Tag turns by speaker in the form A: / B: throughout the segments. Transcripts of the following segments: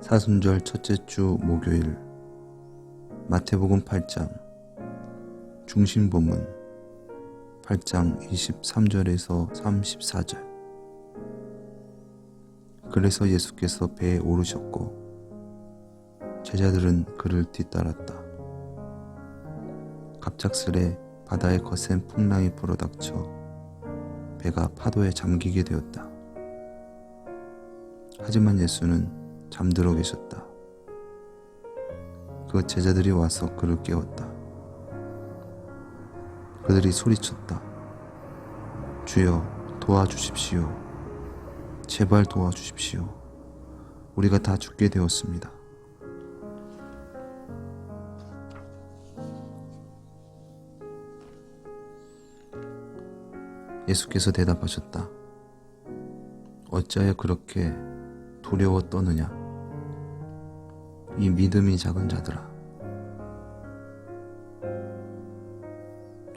A: 사순절 첫째 주 목요일 마태복음 8장 중심 본문 8장 23절에서 34절. 그래서 예수께서 배에 오르셨고 제자들은 그를 뒤따랐다. 갑작스레 바다에 거센 풍랑이 불어닥쳐 배가 파도에 잠기게 되었다. 하지만 예수는 잠들어 계셨다. 그 제자들이 와서 그를 깨웠다. 그들이 소리쳤다. 주여, 도와주십시오. 제발 도와주십시오. 우리가 다 죽게 되었습니다. 예수께서 대답하셨다. 어찌하여 그렇게 두려워 떠느냐? 이 믿음이 작은 자들아.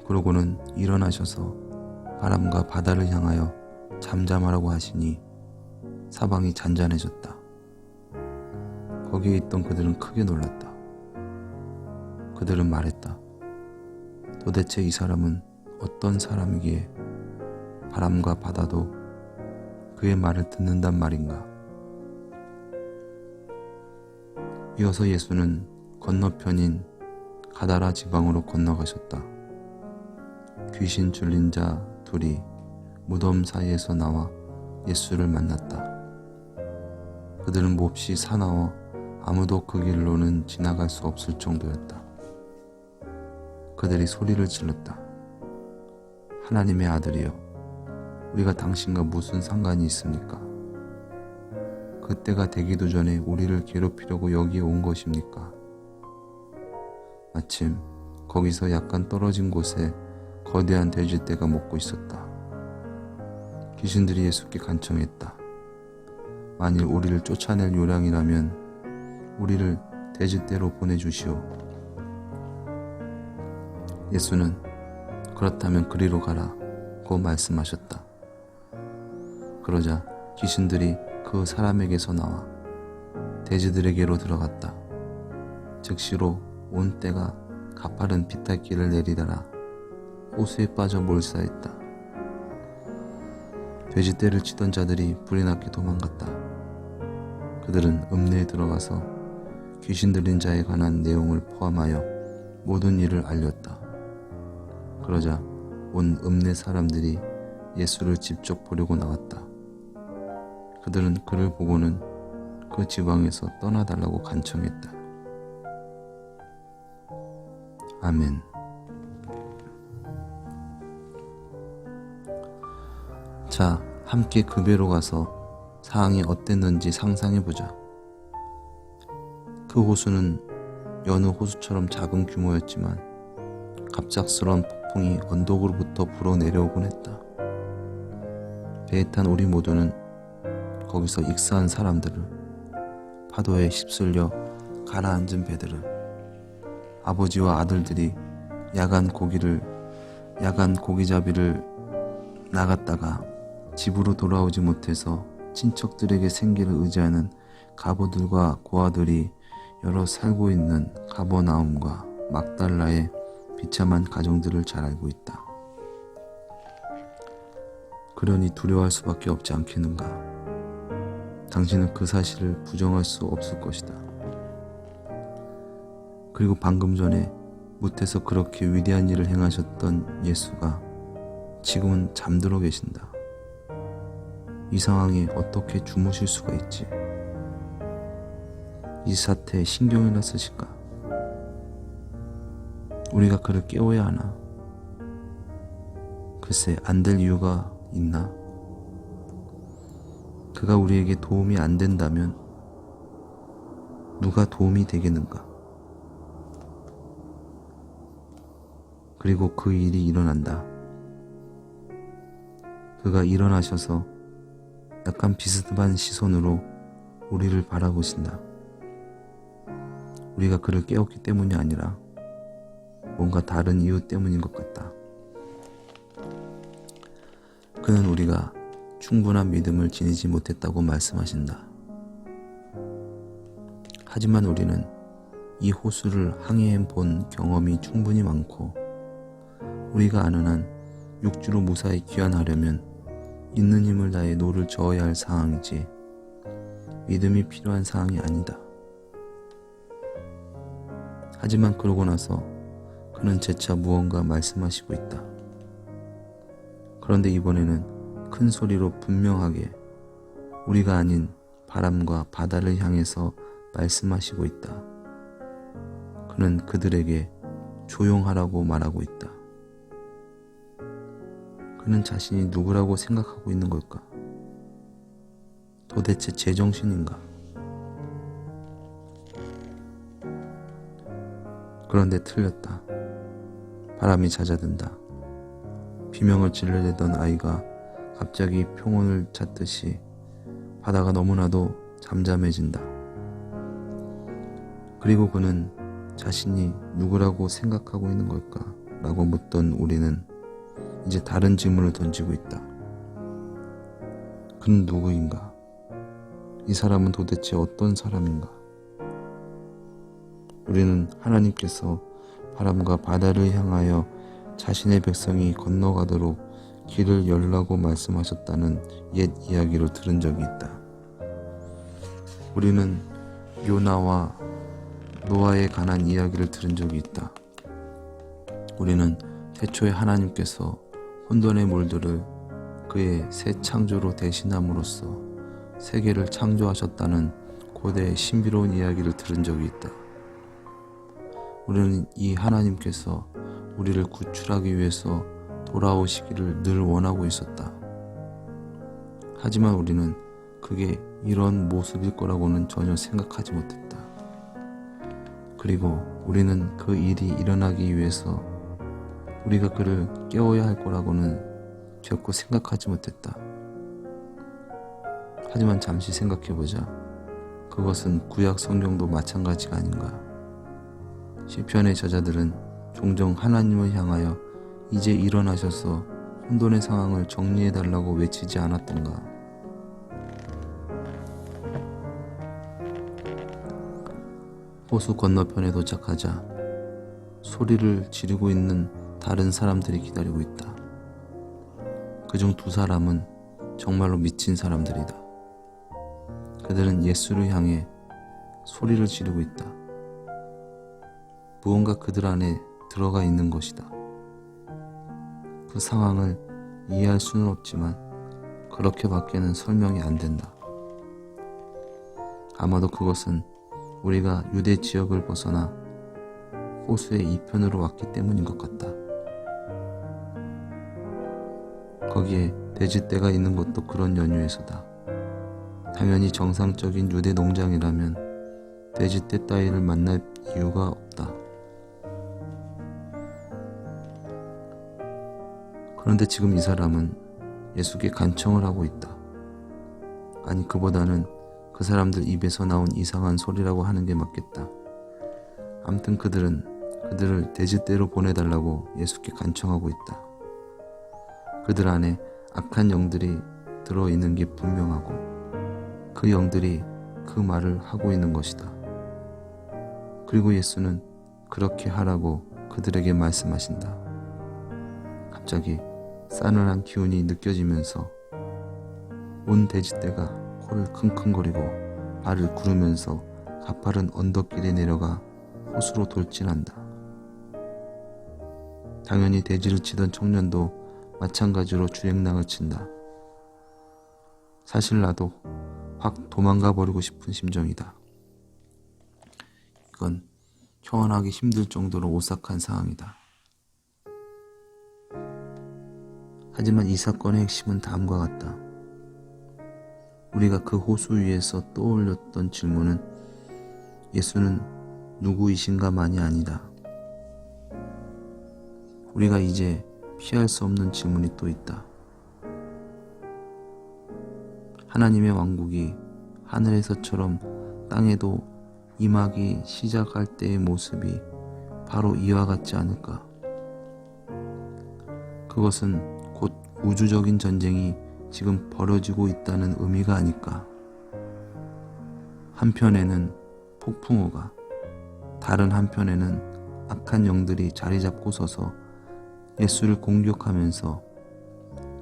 A: 그러고는 일어나셔서 바람과 바다를 향하여 잠잠하라고 하시니 사방이 잔잔해졌다. 거기에 있던 그들은 크게 놀랐다. 그들은 말했다. 도대체 이 사람은 어떤 사람이기에 바람과 바다도 그의 말을 듣는단 말인가? 이어서 예수는 건너편인 가다라 지방으로 건너가셨다. 귀신 들린 자 둘이 무덤 사이에서 나와 예수를 만났다. 그들은 몹시 사나워 아무도 그 길로는 지나갈 수 없을 정도였다. 그들이 소리를 질렀다. 하나님의 아들이여, 우리가 당신과 무슨 상관이 있습니까? 그때가 되기도 전에 우리를 괴롭히려고 여기에 온 것입니까? 마침 거기서 약간 떨어진 곳에 거대한 돼지떼가 먹고 있었다. 귀신들이 예수께 간청했다. 만일 우리를 쫓아낼 요량이라면 우리를 돼지떼로 보내주시오. 예수는 그렇다면 그리로 가라고 말씀하셨다. 그러자 귀신들이 그 사람에게서 나와 돼지들에게로 들어갔다. 즉시로 온 떼가 가파른 비탈길을 내리다라 호수에 빠져 몰사했다. 돼지떼를 치던 자들이 불이 났게 도망갔다. 그들은 읍내에 들어가서 귀신 들린 자에 관한 내용을 포함하여 모든 일을 알렸다. 그러자 온 읍내 사람들이 예수를 직접 보려고 나왔다. 그들은 그를 보고는 그 지방에서 떠나달라고 간청했다. 아멘. 자, 함께 그 배로 가서 상황이 어땠는지 상상해보자. 그 호수는 여느 호수처럼 작은 규모였지만 갑작스러운 폭풍이 언덕으로부터 불어내려오곤 했다. 배에 탄 우리 모두는 거기서 익사한 사람들을, 파도에 휩쓸려 가라앉은 배들을, 아버지와 아들들이 야간 고기잡이를 나갔다가 집으로 돌아오지 못해서 친척들에게 생계를 의지하는 가보들과 고아들이 여러 살고 있는 가버나움과 막달라의 비참한 가정들을 잘 알고 있다. 그러니 두려워할 수밖에 없지 않겠는가? 당신은 그 사실을 부정할 수 없을 것이다. 그리고 방금 전에 무태서 그렇게 위대한 일을 행하셨던 예수가 지금은 잠들어 계신다. 이 상황에 어떻게 주무실 수가 있지? 이 사태에 신경이나 쓰실까? 우리가 그를 깨워야 하나? 글쎄, 안 될 이유가 있나? 그가 우리에게 도움이 안 된다면 누가 도움이 되겠는가? 그리고 그 일이 일어난다. 그가 일어나셔서 약간 비스듬한 시선으로 우리를 바라보신다. 우리가 그를 깨웠기 때문이 아니라 뭔가 다른 이유 때문인 것 같다. 그는 우리가 충분한 믿음을 지니지 못했다고 말씀하신다. 하지만 우리는 이 호수를 항해해 본 경험이 충분히 많고 우리가 아는 한 육주로 무사히 귀환하려면 있는 힘을 다해 노를 저어야 할 상황이지 믿음이 필요한 상황이 아니다. 하지만 그러고 나서 그는 재차 무언가 말씀하시고 있다. 그런데 이번에는 큰 소리로 분명하게 우리가 아닌 바람과 바다를 향해서 말씀하시고 있다. 그는 그들에게 조용하라고 말하고 있다. 그는 자신이 누구라고 생각하고 있는 걸까? 도대체 제정신인가? 그런데 틀렸다. 바람이 잦아든다. 비명을 질러대던 아이가 갑자기 평온을 찾듯이 바다가 너무나도 잠잠해진다. 그리고 그는 자신이 누구라고 생각하고 있는 걸까? 라고 묻던 우리는 이제 다른 질문을 던지고 있다. 그는 누구인가? 이 사람은 도대체 어떤 사람인가? 우리는 하나님께서 바람과 바다를 향하여 자신의 백성이 건너가도록 길을 열라고 말씀하셨다는 옛 이야기를 들은 적이 있다. 우리는 요나와 노아에 관한 이야기를 들은 적이 있다. 우리는 태초에 하나님께서 혼돈의 물들을 그의 새 창조로 대신함으로써 세계를 창조하셨다는 고대의 신비로운 이야기를 들은 적이 있다. 우리는 이 하나님께서 우리를 구출하기 위해서 돌아오시기를 늘 원하고 있었다. 하지만 우리는 그게 이런 모습일 거라고는 전혀 생각하지 못했다. 그리고 우리는 그 일이 일어나기 위해서 우리가 그를 깨워야 할 거라고는 결코 생각하지 못했다. 하지만 잠시 생각해보자. 그것은 구약 성경도 마찬가지가 아닌가. 시편의 저자들은 종종 하나님을 향하여 이제 일어나셔서 혼돈의 상황을 정리해달라고 외치지 않았던가. 호수 건너편에 도착하자 소리를 지르고 있는 다른 사람들이 기다리고 있다. 그중 두 사람은 정말로 미친 사람들이다. 그들은 예수를 향해 소리를 지르고 있다. 무언가 그들 안에 들어가 있는 것이다. 그 상황을 이해할 수는 없지만 그렇게밖에는 설명이 안 된다. 아마도 그것은 우리가 유대 지역을 벗어나 호수의 이편으로 왔기 때문인 것 같다. 거기에 돼지떼가 있는 것도 그런 연유에서다. 당연히 정상적인 유대 농장이라면 돼지떼 따위를 만날 이유가 없다. 그런데 지금 이 사람은 예수께 간청을 하고 있다. 아니, 그보다는 그 사람들 입에서 나온 이상한 소리라고 하는 게 맞겠다. 암튼 그들을 돼지떼로 보내달라고 예수께 간청하고 있다. 그들 안에 악한 영들이 들어있는 게 분명하고 그 영들이 그 말을 하고 있는 것이다. 그리고 예수는 그렇게 하라고 그들에게 말씀하신다. 갑자기 싸늘한 기운이 느껴지면서 온 돼지떼가 코를 킁킁거리고 발을 구르면서 가파른 언덕길에 내려가 호수로 돌진한다. 당연히 돼지를 치던 청년도 마찬가지로 주행랑을 친다. 사실 나도 확 도망가 버리고 싶은 심정이다. 이건 표현하기 힘들 정도로 오싹한 상황이다. 하지만 이 사건의 핵심은 다음과 같다. 우리가 그 호수 위에서 떠올렸던 질문은 예수는 누구이신가만이 아니다. 우리가 이제 피할 수 없는 질문이 또 있다. 하나님의 왕국이 하늘에서처럼 땅에도 임하기 시작할 때의 모습이 바로 이와 같지 않을까? 그것은 곧 우주적인 전쟁이 지금 벌어지고 있다는 의미가 아닐까? 한편에는 폭풍우가, 다른 한편에는 악한 영들이 자리 잡고 서서 예수를 공격하면서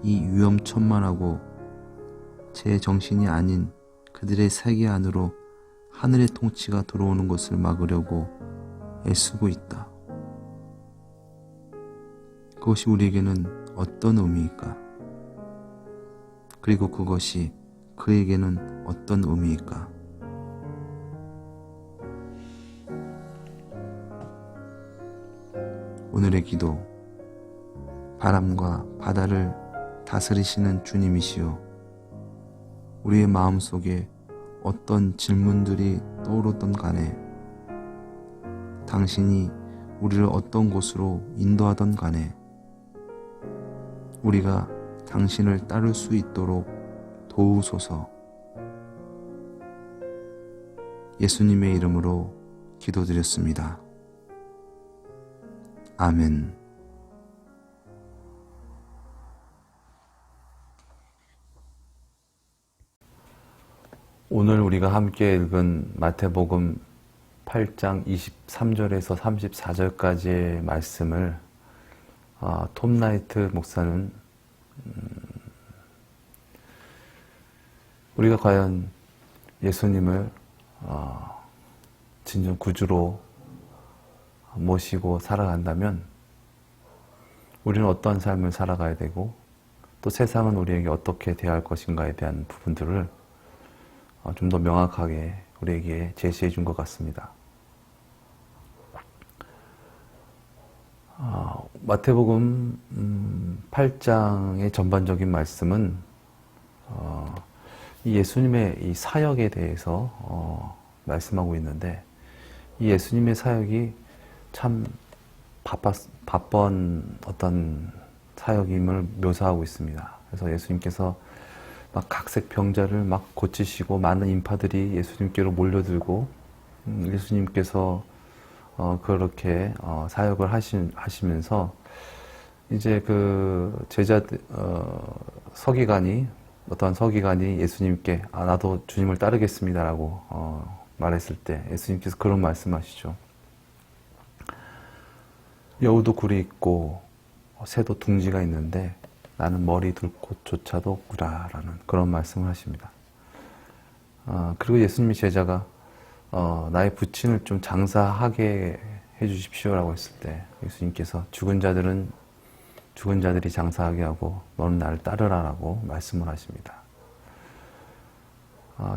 A: 이 위험천만하고 제 정신이 아닌 그들의 세계 안으로 하늘의 통치가 들어오는 것을 막으려고 애쓰고 있다. 그것이 우리에게는 어떤 의미일까? 그리고 그것이 그에게는 어떤 의미일까? 오늘의 기도. 바람과 바다를 다스리시는 주님이시여, 우리의 마음속에 어떤 질문들이 떠오르던 간에, 당신이 우리를 어떤 곳으로 인도하던 간에 우리가 당신을 따를 수 있도록 도우소서. 예수님의 이름으로 기도드렸습니다. 아멘. 오늘 우리가 함께 읽은 마태복음 8장 23절에서 34절까지의 말씀을 톰 라이트 목사는 우리가 과연 예수님을 진정 구주로 모시고 살아간다면 우리는 어떤 삶을 살아가야 되고 또 세상은 우리에게 어떻게 대할 것인가에 대한 부분들을 좀 더 명확하게 우리에게 제시해 준 것 같습니다. 마태복음 8장의 전반적인 말씀은 이 예수님의 이 사역에 대해서 말씀하고 있는데, 이 예수님의 사역이 참 바쁜 어떤 사역임을 묘사하고 있습니다. 그래서 예수님께서 막 각색 병자를 막 고치시고 많은 인파들이 예수님께로 몰려들고 예수님께서 그렇게 사역을 하시면서 이제 그 제자들 어떠한 서기관이 예수님께 나도 주님을 따르겠습니다라고 말했을 때 예수님께서 그런 말씀하시죠. 여우도 굴이 있고 새도 둥지가 있는데 나는 머리 둘 곳조차도 없구나라는 그런 말씀을 하십니다. 그리고 예수님의 제자가 나의 부친을 좀 장사하게 해주십시오라고 했을 때 예수님께서 죽은 자들이 장사하게 하고 너는 나를 따르라라고 말씀을 하십니다.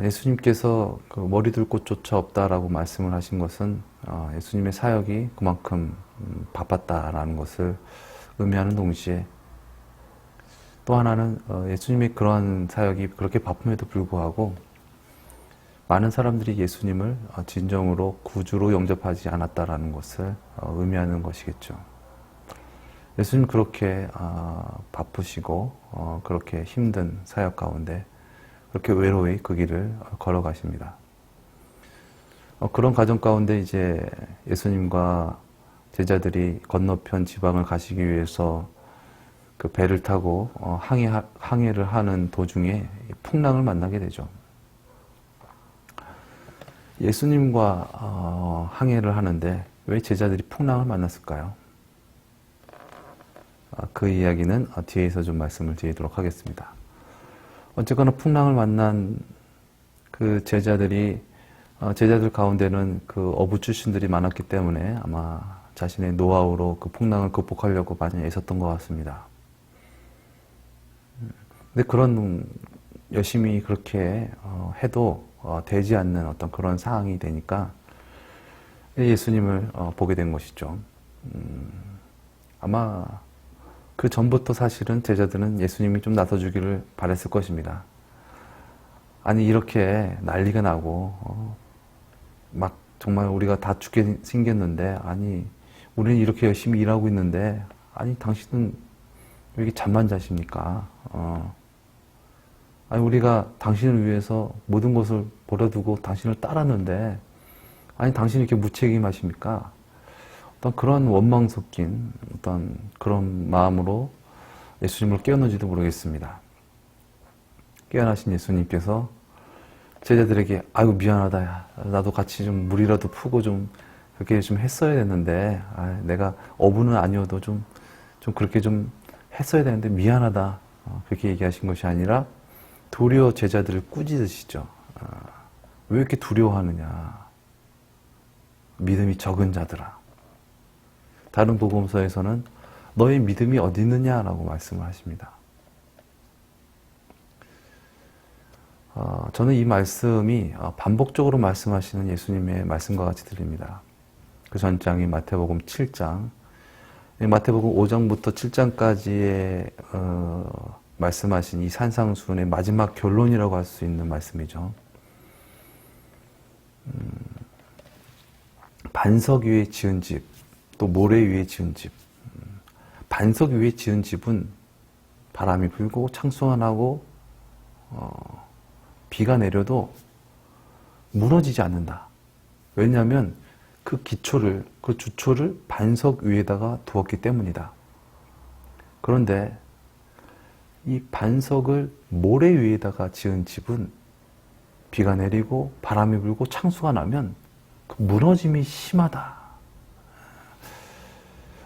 A: 예수님께서 그 머리 둘 곳조차 없다라고 말씀을 하신 것은 예수님의 사역이 그만큼 바빴다라는 것을 의미하는 동시에, 또 하나는 예수님의 그러한 사역이 그렇게 바쁨에도 불구하고 많은 사람들이 예수님을 진정으로 구주로 영접하지 않았다라는 것을 의미하는 것이겠죠. 예수님 그렇게 바쁘시고 그렇게 힘든 사역 가운데 그렇게 외로이 그 길을 걸어가십니다. 그런 과정 가운데 이제 예수님과 제자들이 건너편 지방을 가시기 위해서 그 배를 타고 항해를 하는 도중에 풍랑을 만나게 되죠. 예수님과 항해를 하는데 왜 제자들이 풍랑을 만났을까요? 그 이야기는 뒤에서 좀 말씀을 드리도록 하겠습니다. 어쨌거나 풍랑을 만난 그 제자들 가운데는 그 어부 출신들이 많았기 때문에 아마 자신의 노하우로 그 풍랑을 극복하려고 많이 애썼던 것 같습니다. 근데 그런 열심히 그렇게 해도 되지 않는 어떤 그런 상황이 되니까 예수님을 보게 된 것이죠. 아마 그 전부터 사실은 제자들은 예수님이 좀 나서주기를 바랬을 것입니다. 아니 이렇게 난리가 나고 막 정말 우리가 다 죽게 생겼는데, 아니 우리는 이렇게 열심히 일하고 있는데 아니 당신은 왜 이렇게 잠만 자십니까? 아니 우리가 당신을 위해서 모든 것을 버려두고 당신을 따랐는데 아니 당신이 이렇게 무책임하십니까? 어떤 그런 원망 섞인 어떤 그런 마음으로 예수님을 깨어는지도 모르겠습니다. 깨어나신 예수님께서 제자들에게 아이고 미안하다 야 나도 같이 좀 물이라도 푸고 좀 그렇게 좀 했어야 됐는데 내가 어부는 아니어도 좀 그렇게 좀 했어야 되는데 미안하다 그렇게 얘기하신 것이 아니라 도리어 제자들을 꾸짖으시죠. 왜 이렇게 두려워하느냐 믿음이 적은 자들아. 다른 복음서에서는 너의 믿음이 어디 있느냐라고 말씀을 하십니다. 저는 이 말씀이 반복적으로 말씀하시는 예수님의 말씀과 같이 들립니다. 그 전장이 마태복음 7장, 마태복음 5장부터 7장까지의 말씀하신 이 산상수훈의 마지막 결론이라고 할 수 있는 말씀이죠. 반석 위에 지은 집, 또 모래 위에 지은 집. 반석 위에 지은 집은 바람이 불고 창수가 나고 비가 내려도 무너지지 않는다. 왜냐하면 그 기초를, 그 주초를 반석 위에다가 두었기 때문이다. 그런데 이 반석을 모래 위에다가 지은 집은 비가 내리고 바람이 불고 창수가 나면 그 무너짐이 심하다.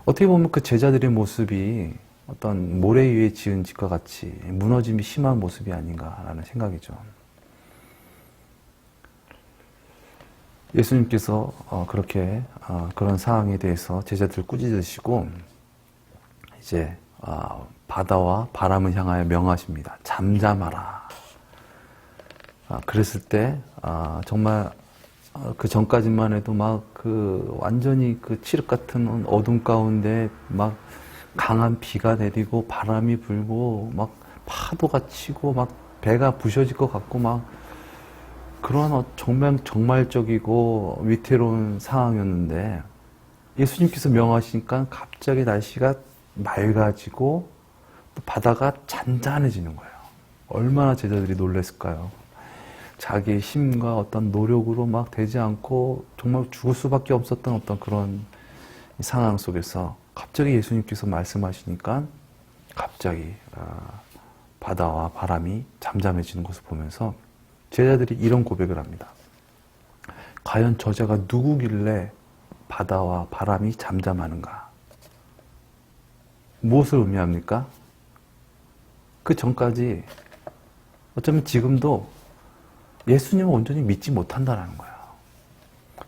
A: 어떻게 보면 그 제자들의 모습이 어떤 모래 위에 지은 집과 같이 무너짐이 심한 모습이 아닌가라는 생각이죠. 예수님께서 그렇게 그런 상황에 대해서 제자들을 꾸짖으시고 이제 바다와 바람을 향하여 명하십니다. 잠잠하라. 그랬을 때 정말 그 전까지만 해도 막 그 완전히 그 칠흑 같은 어둠 가운데 막 강한 비가 내리고 바람이 불고 막 파도가 치고 막 배가 부셔질 것 같고 막 그런 정말적이고 위태로운 상황이었는데 예수님께서 명하시니까 갑자기 날씨가 맑아지고 또 바다가 잔잔해지는 거예요. 얼마나 제자들이 놀랐을까요? 자기의 힘과 어떤 노력으로 막 되지 않고 정말 죽을 수밖에 없었던 어떤 그런 상황 속에서 갑자기 예수님께서 말씀하시니까 갑자기 바다와 바람이 잠잠해지는 것을 보면서 제자들이 이런 고백을 합니다. 과연 저자가 누구길래 바다와 바람이 잠잠하는가? 무엇을 의미합니까? 그 전까지 어쩌면 지금도 예수님을 온전히 믿지 못한다는 거예요.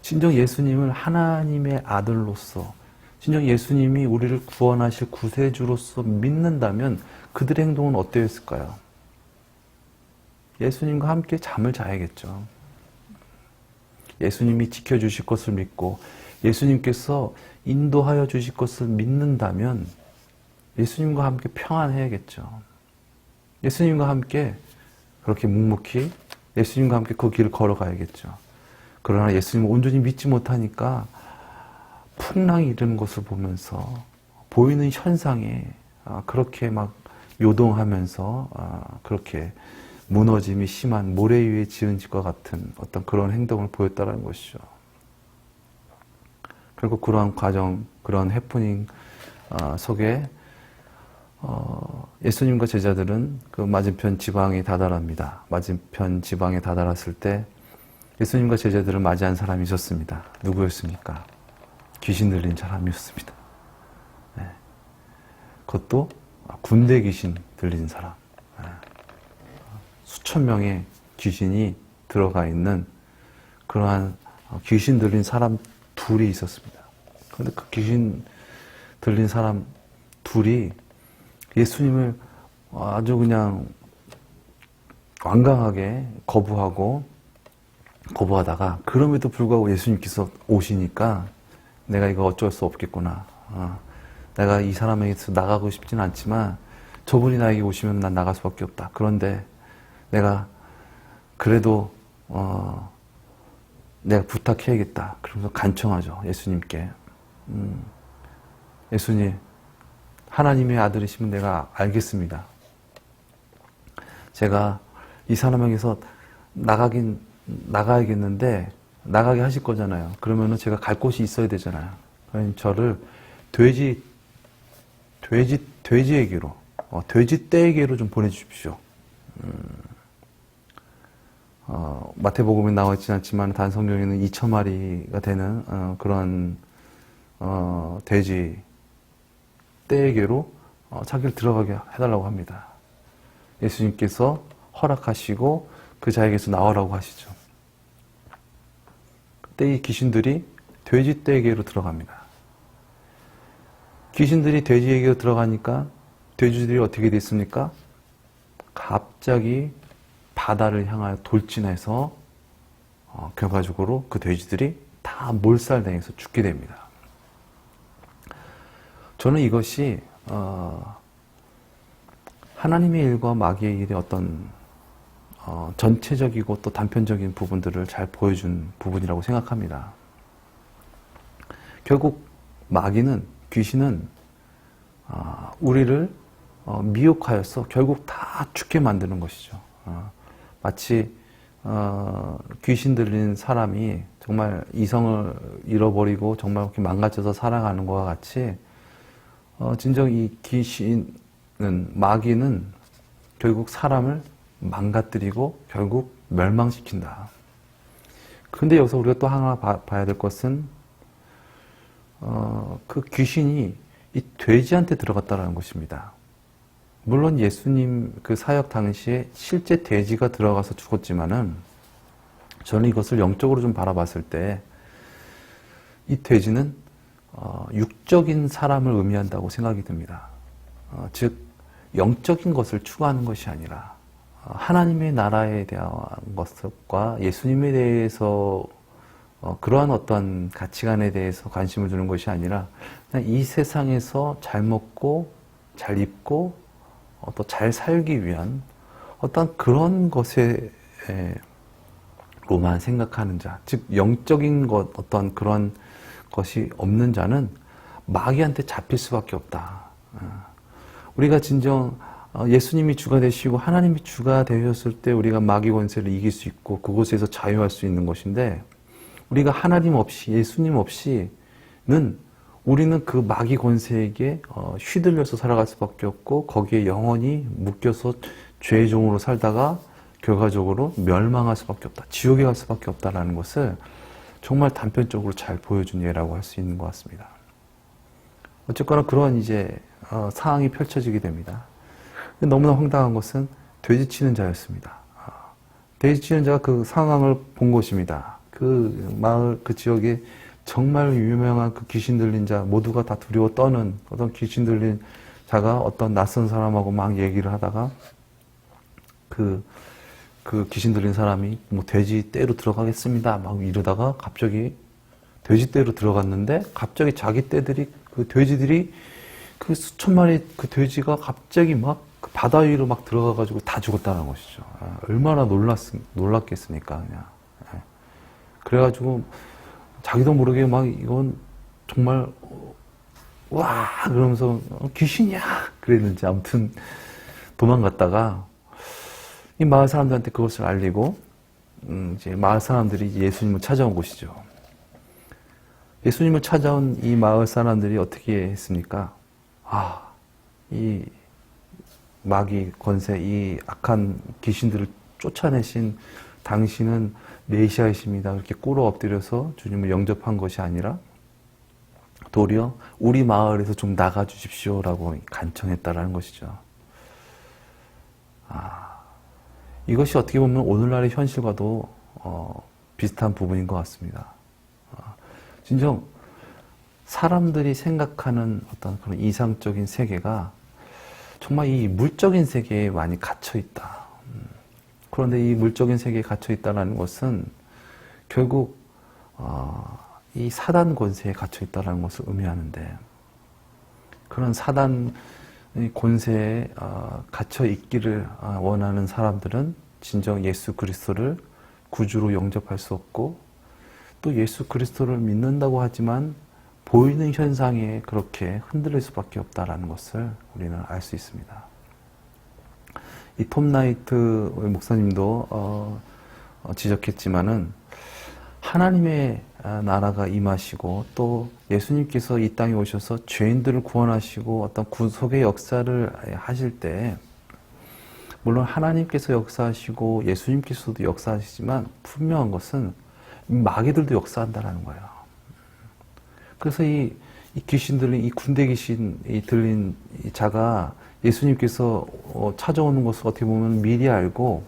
A: 진정 예수님을 하나님의 아들로서, 진정 예수님이 우리를 구원하실 구세주로서 믿는다면 그들의 행동은 어떠했을까요? 예수님과 함께 잠을 자야겠죠. 예수님이 지켜주실 것을 믿고 예수님께서 인도하여 주실 것을 믿는다면 예수님과 함께 평안해야겠죠. 예수님과 함께 그렇게 묵묵히 예수님과 함께 그 길을 걸어가야겠죠. 그러나 예수님을 온전히 믿지 못하니까 풍랑이 이르는 것을 보면서 보이는 현상에 그렇게 막 요동하면서 그렇게 무너짐이 심한 모래 위에 지은 집과 같은 어떤 그런 행동을 보였다는 것이죠. 결국 그러한 과정, 그런 해프닝 속에 예수님과 제자들은 그 맞은편 지방에 다다릅니다. 맞은편 지방에 다다랐을 때 예수님과 제자들을 맞이한 사람이 있었습니다. 누구였습니까? 귀신 들린 사람이었습니다. 네. 그것도 군대 귀신 들린 사람. 네. 수천 명의 귀신이 들어가 있는 그러한 귀신 들린 사람 둘이 있었습니다. 그런데 그 귀신 들린 사람 둘이 예수님을 아주 그냥 완강하게 거부하다가 그럼에도 불구하고 예수님께서 오시니까 내가 이거 어쩔 수 없겠구나. 내가 이 사람에게서 나가고 싶지는 않지만 저분이 나에게 오시면 난 나갈 수밖에 없다. 그런데 내가 그래도 내가 부탁해야겠다. 그러면서 간청하죠. 예수님께. 예수님, 하나님의 아들이시면 내가 알겠습니다. 제가 이 사람에게서 나가야겠는데 나가게 하실 거잖아요. 그러면은 제가 갈 곳이 있어야 되잖아요. 그러니 저를 돼지에게로, 돼지 떼에게로 좀 보내주십시오. 마태복음에 나와 있지는 않지만 단성경에는 2,000마리가 되는 그런 돼지 떼에게로 자기를 들어가게 해달라고 합니다. 예수님께서 허락하시고 그 자에게서 나오라고 하시죠. 그때 이 귀신들이 돼지 떼에게로 들어갑니다. 귀신들이 돼지에게로 들어가니까 돼지들이 어떻게 됐습니까? 갑자기 바다를 향하여 돌진해서 결과적으로 그 돼지들이 다 몰살당해서 죽게 됩니다. 저는 이것이 하나님의 일과 마귀의 일의 어떤 전체적이고 또 단편적인 부분들을 잘 보여준 부분이라고 생각합니다. 결국 마귀는, 귀신은 우리를 미혹하여서 결국 다 죽게 만드는 것이죠. 마치 귀신 들린 사람이 정말 이성을 잃어버리고 정말 이렇게 망가져서 살아가는 것과 같이 진정 이 귀신은, 마귀는 결국 사람을 망가뜨리고 결국 멸망시킨다. 그런데 여기서 우리가 또 하나 봐야 될 것은 그 귀신이 이 돼지한테 들어갔다는 것입니다. 물론 예수님 그 사역 당시에 실제 돼지가 들어가서 죽었지만은 저는 이것을 영적으로 좀 바라봤을 때 이 돼지는 육적인 사람을 의미한다고 생각이 듭니다. 즉 영적인 것을 추구하는 것이 아니라 하나님의 나라에 대한 것과 예수님에 대해서 그러한 어떤 가치관에 대해서 관심을 두는 것이 아니라 그냥 이 세상에서 잘 먹고 잘 입고 또 잘 살기 위한 어떤 그런 것에 로만 생각하는 자, 즉 영적인 것, 어떤 그런 것이 없는 자는 마귀한테 잡힐 수밖에 없다. 우리가 진정 예수님이 주가 되시고 하나님이 주가 되셨을 때 우리가 마귀 권세를 이길 수 있고 그곳에서 자유할 수 있는 것인데, 우리가 하나님 없이, 예수님 없이는 우리는 그 마귀 권세에게 휘둘려서 살아갈 수밖에 없고 거기에 영원히 묶여서 죄의 종으로 살다가 결과적으로 멸망할 수밖에 없다. 지옥에 갈 수밖에 없다라는 것을 정말 단편적으로 잘 보여준 예라고 할 수 있는 것 같습니다. 어쨌거나 그러한 이제 상황이 펼쳐지게 됩니다. 너무나 황당한 것은 돼지치는 자였습니다. 돼지치는 자가 그 상황을 본 것입니다. 그 마을, 그 지역에 정말 유명한 그 귀신 들린 자, 모두가 다 두려워 떠는 어떤 귀신 들린 자가 어떤 낯선 사람하고 막 얘기를 하다가 그 귀신 들린 사람이 뭐 돼지 떼로 들어가겠습니다 막 이러다가 갑자기 돼지 떼로 들어갔는데 갑자기 자기 떼들이, 그 돼지들이, 그 수천 마리 그 돼지가 갑자기 막 그 바다 위로 막 들어가가지고 다 죽었다는 것이죠. 얼마나 놀랐겠습니까, 그냥. 그래가지고 자기도 모르게 막 이건 정말 와 그러면서 귀신이야 그랬는지 아무튼 도망갔다가 이 마을 사람들한테 그것을 알리고 이제 마을 사람들이 예수님을 찾아온 곳이죠. 예수님을 찾아온 이 마을 사람들이 어떻게 했습니까? 이 마귀 권세, 이 악한 귀신들을 쫓아내신 당신은 메시아이십니다. 그렇게 꿇어 엎드려서 주님을 영접한 것이 아니라 도리어 우리 마을에서 좀 나가 주십시오라고 간청했다라는 것이죠. 이것이 어떻게 보면 오늘날의 현실과도 비슷한 부분인 것 같습니다. 진정 사람들이 생각하는 어떤 그런 이상적인 세계가 정말 이 물적인 세계에 많이 갇혀 있다. 그런데 이 물적인 세계에 갇혀 있다는 것은 결국 이 사단 권세에 갇혀 있다는 것을 의미하는데, 그런 사단 권세에 갇혀 있기를 원하는 사람들은 진정 예수 그리스도를 구주로 영접할 수 없고, 또 예수 그리스도를 믿는다고 하지만 보이는 현상에 그렇게 흔들릴 수밖에 없다는 것을 우리는 알 수 있습니다. 이 톰 나이트 목사님도 지적했지만은 하나님의 나라가 임하시고 또 예수님께서 이 땅에 오셔서 죄인들을 구원하시고 어떤 구속의 역사를 하실 때 물론 하나님께서 역사하시고 예수님께서도 역사하시지만 분명한 것은 마귀들도 역사한다라는 거예요. 그래서 이 귀신 들린, 이 군대 귀신이 들린 이 자가 예수님께서 찾아오는 것을 어떻게 보면 미리 알고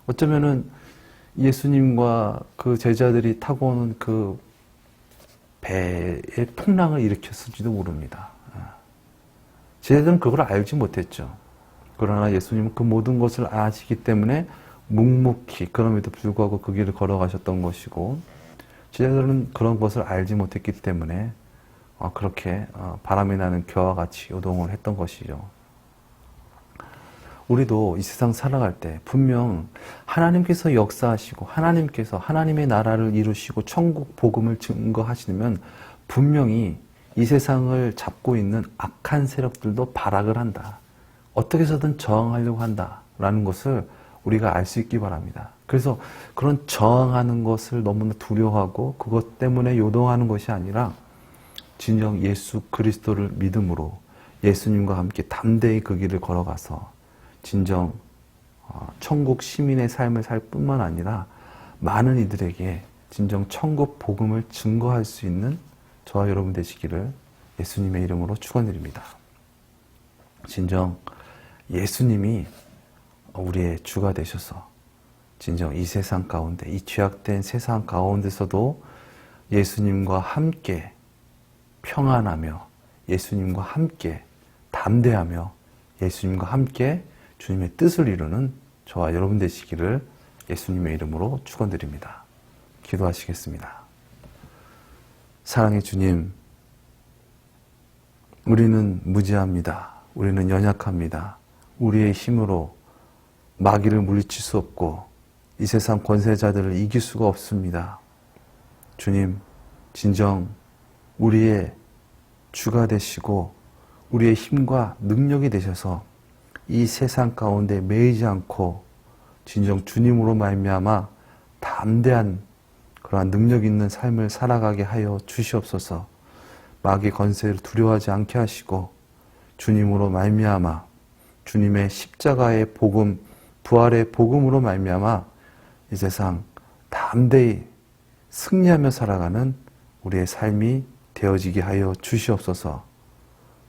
A: 어쩌면은 예수님과 그 제자들이 타고 오는 그 배의 풍랑을 일으켰을지도 모릅니다. 제자들은 그걸 알지 못했죠. 그러나 예수님은 그 모든 것을 아시기 때문에 묵묵히 그럼에도 불구하고 그 길을 걸어가셨던 것이고 제자들은 그런 것을 알지 못했기 때문에 그렇게 바람이 나는 겨와 같이 요동을 했던 것이죠. 우리도 이 세상 살아갈 때 분명 하나님께서 역사하시고 하나님께서 하나님의 나라를 이루시고 천국 복음을 증거하시면 분명히 이 세상을 잡고 있는 악한 세력들도 발악을 한다. 어떻게 해서든 저항하려고 한다라는 것을 우리가 알 수 있기 바랍니다. 그래서 그런 저항하는 것을 너무나 두려워하고 그것 때문에 요동하는 것이 아니라 진정 예수 그리스도를 믿음으로 예수님과 함께 담대히 그 길을 걸어가서 진정 천국 시민의 삶을 살 뿐만 아니라 많은 이들에게 진정 천국 복음을 증거할 수 있는 저와 여러분 되시기를 예수님의 이름으로 축원드립니다. 진정 예수님이 우리의 주가 되셔서 진정 이 세상 가운데, 이 죄악된 세상 가운데서도 예수님과 함께 평안하며 예수님과 함께 담대하며 예수님과 함께 주님의 뜻을 이루는 저와 여러분 되시기를 예수님의 이름으로 축원드립니다. 기도하시겠습니다. 사랑의 주님, 우리는 무지합니다. 우리는 연약합니다. 우리의 힘으로 마귀를 물리칠 수 없고 이 세상 권세자들을 이길 수가 없습니다. 주님, 진정 우리의 주가 되시고 우리의 힘과 능력이 되셔서 이 세상 가운데 매이지 않고 진정 주님으로 말미암아 담대한 그러한 능력 있는 삶을 살아가게 하여 주시옵소서. 마귀 권세를 두려워하지 않게 하시고 주님으로 말미암아 주님의 십자가의 복음, 부활의 복음으로 말미암아 이 세상 담대히 승리하며 살아가는 우리의 삶이 되어지게 하여 주시옵소서.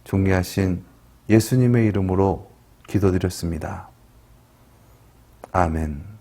A: 존귀하신 예수님의 이름으로 기도드렸습니다. 아멘.